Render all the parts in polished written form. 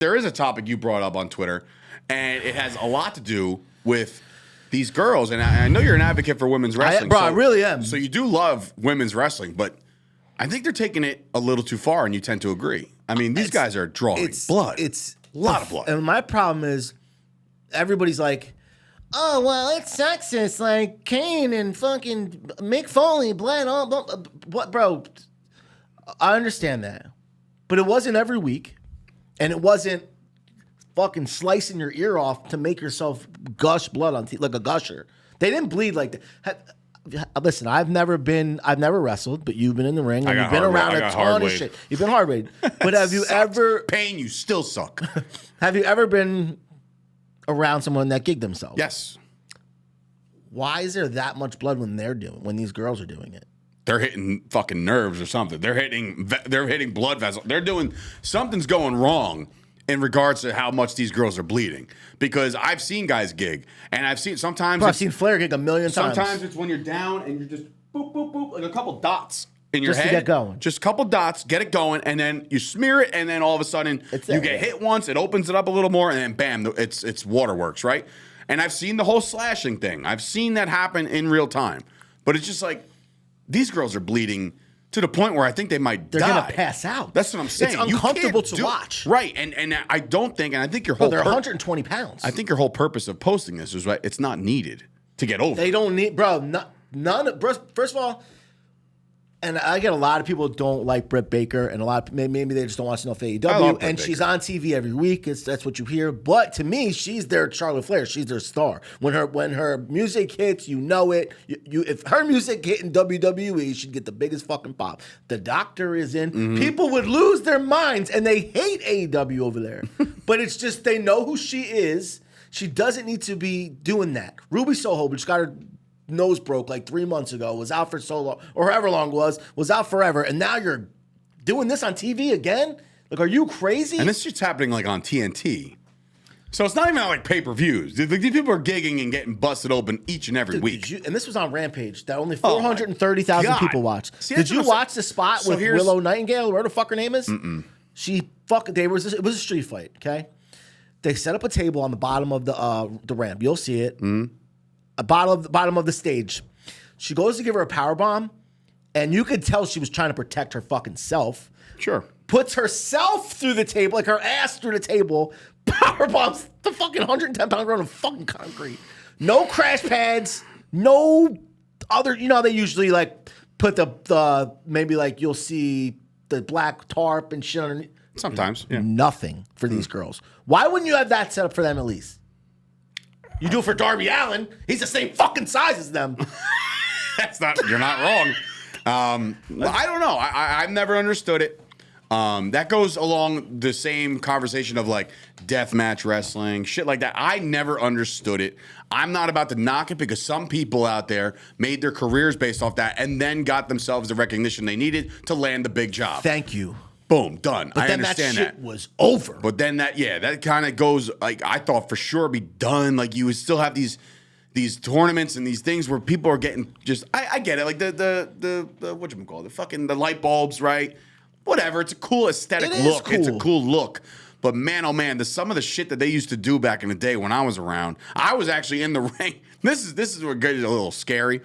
there is a topic you brought up on Twitter, and it has a lot to do with these girls. And I know you're an advocate for women's wrestling. I really am. So you do love women's wrestling, but I think they're taking it a little too far, and you tend to agree. I mean, these guys are drawing blood. It's a lot of blood. And my problem is everybody's like, oh, well, it's sexist. Like Kane and fucking Mick Foley, bled all. What, bro? I understand that. But it wasn't every week. And it wasn't fucking slicing your ear off to make yourself gush blood on like a gusher. They didn't bleed like that. Listen, I've never wrestled, but you've been in the ring and you've been around a ton of shit. You've been hard weighted. But have you ever pain? You still suck. Have you ever been around someone that gigged themselves? Yes. Why is there that much blood when these girls are doing it? They're hitting fucking nerves or something. They're hitting blood vessels. They're doing something's going wrong in regards to how much these girls are bleeding. Because I've seen guys gig, and I've seen sometimes. I've seen Flair gig a million times. Sometimes it's when you're down and you're just boop boop boop, like a couple dots in your head. Just to get going. Just a couple dots, get it going, and then you smear it, and then all of a sudden you get hit once. It opens it up a little more, and then bam, it's waterworks, right? And I've seen the whole slashing thing. I've seen that happen in real time, but it's just like these girls are bleeding to the point where I think they might die. They're gonna pass out. That's what I'm saying. It's uncomfortable to watch. Right, and I don't think, and I think your whole they're 120 pounds. I think your whole purpose of posting this is right. It's not needed to get over. They don't need, bro. None. First of all, and I get a lot of people don't like Britt Baker, and a lot maybe they just don't watch enough AEW. And she's on TV every week. That's what you hear. But to me, she's their Charlotte Flair. She's their star. When her music hits, you know it. If her music hit in WWE, she'd get the biggest fucking pop. The Doctor is in. Mm-hmm. People would lose their minds, and they hate AEW over there. But it's just they know who she is. She doesn't need to be doing that. Ruby Soho, which got her nose broke like 3 months ago, was out for so long, or however long it was out forever, and now you're doing this on TV again? Like, are you crazy? And this shit's happening like on TNT. So it's not even like pay-per-views. These people are gigging and getting busted open each and every week. And this was on Rampage that only 430,000 people watched. See, did you watch the spot with Willow Nightingale, whatever the fuck her name is? Mm-mm. It was a street fight, okay? They set up a table on the bottom of the ramp. You'll see it. Mm-hmm. Bottom of the stage. She goes to give her a power bomb, and you could tell she was trying to protect her fucking self. Sure. Puts herself through the table, like her ass through the table. Power bombs the fucking 110-pound girl on fucking concrete. No crash pads. No other. You know how they usually like put the maybe like you'll see the black tarp and shit underneath. Sometimes, yeah. Nothing for these girls. Why wouldn't you have that set up for them at least? You do it for Darby Allin. He's the same fucking size as them. You're not wrong. I don't know. I've never understood it. That goes along the same conversation of like deathmatch wrestling, shit like that. I never understood it. I'm not about to knock it because some people out there made their careers based off that and then got themselves the recognition they needed to land the big job. Thank you. Boom, done. But I understand that shit was over. But then that kind of goes, like, I thought for sure it'd be done. Like, you would still have these tournaments and these things where people are getting just, I get it. Like, the whatchamacallit, the light bulbs, right? Whatever. It's a cool aesthetic look. Cool. It's a cool look. But man, oh man, some of the shit that they used to do back in the day when I was around, I was actually in the ring. This is what gets a little scary.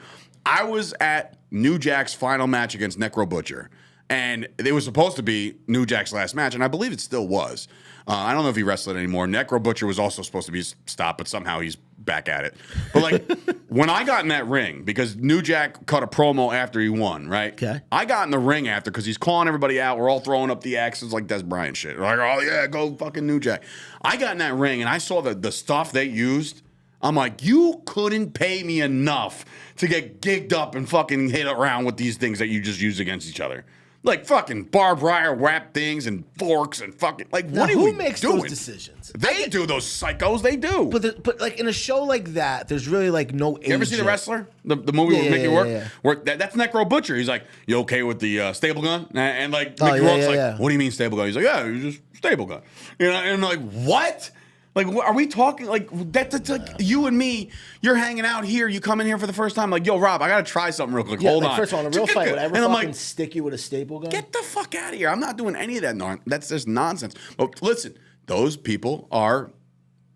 I was at New Jack's final match against Necro Butcher. And it was supposed to be New Jack's last match, and I believe it still was. I don't know if he wrestled anymore. Necro Butcher was also supposed to be stopped, but somehow he's back at it. But like, when I got in that ring, because New Jack cut a promo after he won, right? Okay. I got in the ring after because he's calling everybody out. We're all throwing up the X's like Des Bryant shit. We're like, oh yeah, go fucking New Jack. I got in that ring, and I saw the stuff they used. I'm like, you couldn't pay me enough to get gigged up and fucking hit around with these things that you just use against each other. Like fucking barbed wire wrap things and forks and fucking like now, what are who we makes doing? Those decisions? They do, those psychos. They do. But like in a show like that, there's really like no. You ever see The Wrestler? The movie with Mickey Rourke? Yeah. Where that's Necro Butcher. He's like, you okay with the staple gun? And like Oh, Mickey yeah, Rourke's yeah, like, yeah. what do you mean staple gun? He's like, yeah, it's just staple gun. You know, and I'm like, what? Like, are we talking like that's like you and me? You're hanging out here. You come in here for the first time. Like, yo, Rob, I gotta try something real quick. Yeah, Hold like, on. First of all, in a real fight, would I ever and I'm fucking like, stick you with a staple gun? get the fuck out of here. I'm not doing any of that. That's just nonsense. But listen, those people are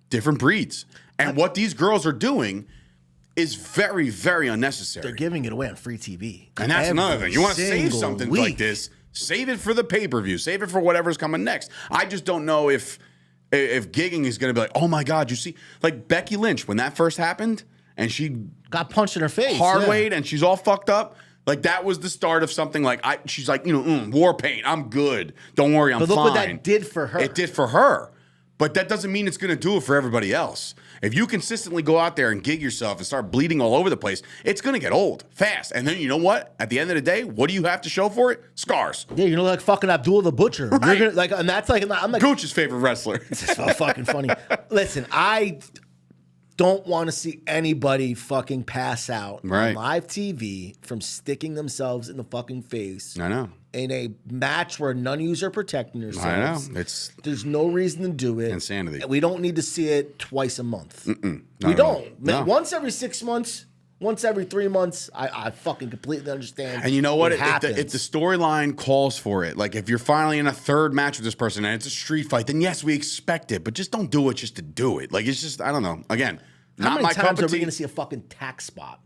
different breeds. And what these girls are doing is very, very unnecessary. They're giving it away on free TV. And that's another thing. You want to save something like this, save it for the pay-per-view. Save it for whatever's coming next. I just don't know if gigging is going to be like, oh my God, you see, like Becky Lynch, when that first happened, and she got punched in her face. Hard weight, and she's all fucked up. Like, that was the start of something like, she's like, war paint, I'm good. Don't worry, I'm fine. But look what that did for her. It did for her. But that doesn't mean it's going to do it for everybody else. If you consistently go out there and gig yourself and start bleeding all over the place, it's going to get old fast. And then you know what? At the end of the day, what do you have to show for it? Scars. Yeah, you're like fucking Abdul the Butcher. Right. You're gonna, I'm like Gooch's favorite wrestler. It's so fucking funny. Listen, I don't want to see anybody fucking pass out on live TV from sticking themselves in the fucking face. I know. In a match where none of you are protecting yourselves. I know. There's no reason to do it. Insanity. We don't need to see it twice a month. We don't. No. Once every 6 months, once every 3 months, I fucking completely understand. And you know what? If the storyline calls for it, like if you're finally in a third match with this person and it's a street fight, then yes, we expect it. But just don't do it just to do it. Like, it's just, I don't know. Again, how not many my cup times of are we tea. going to see a fucking tack spot?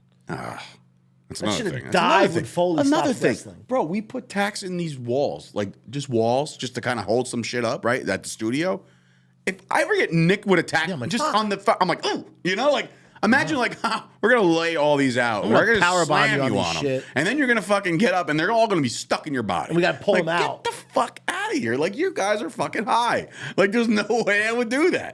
That's That should another have thing. died when Foley Another stopped thing, wrestling. bro. We put tacks in these walls, like just walls, just to kind of hold some shit up, right? At the studio. If I ever get nicked with a tack, Yeah, I'm like, just fuck. on the, I'm like, ooh, like imagine like we're gonna lay all these out, we're gonna power bomb slam you on you this on them, shit. and then you're gonna fucking get up, and they're all gonna be stuck in your body. And we gotta pull like, them out. Get the fuck out of here! Like, you guys are fucking high. Like, there's no way I would do that.